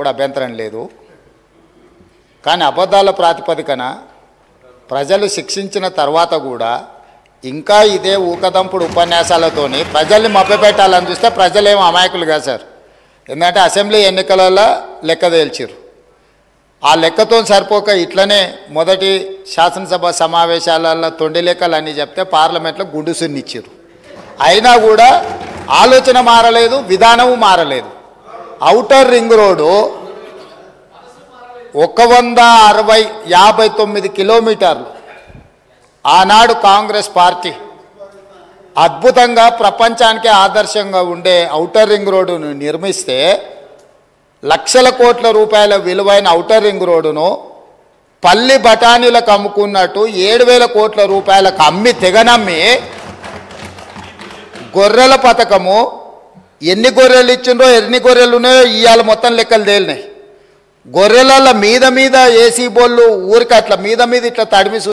అప్పుడు అభ్యంతరం లేదు. కానీ అబద్ధాల ప్రాతిపదికన ప్రజలు శిక్షించిన తర్వాత కూడా ఇంకా ఇదే ఊకదంపుడు ఉపన్యాసాలతోని ప్రజల్ని మభ్యపెట్టాలని చూస్తే ప్రజలేమో అమాయకులు కాదు సార్. ఎందుకంటే అసెంబ్లీ ఎన్నికలలో లెక్క తేల్చారు. ఆ లెక్కతో సరిపోక ఇట్లనే మొదటి శాసనసభ సమావేశాలలో తొండి లెక్కలు అన్నీ చెప్తే పార్లమెంట్లో గుండు సున్నిచ్చారు. అయినా కూడా ఆలోచన మారలేదు, విధానము మారలేదు. ఔటర్ రింగ్ రోడ్డు 159 కిలోమీటర్లు ఆనాడు కాంగ్రెస్ పార్టీ అద్భుతంగా ప్రపంచానికి ఆదర్శంగా ఉండే ఔటర్ రింగ్ రోడ్డును నిర్మిస్తే లక్షల కోట్ల రూపాయల విలువైన ఔటర్ రింగ్ రోడ్డును పల్లి బఠానీలకు అమ్ముకున్నట్టు 7,000 కోట్ల రూపాయలకు అమ్మి తెగనమ్మి గొర్రెల పథకము ఎన్ని గొర్రెలు ఇచ్చిండ్రో ఎన్ని గొర్రెలు ఉన్నాయో ఇవాళ మొత్తం లెక్కలు తేలినాయి. గొర్రెల మీద ఏసీ బోళ్ళు ఊరికి అట్లా మీద ఇట్లా తడిమి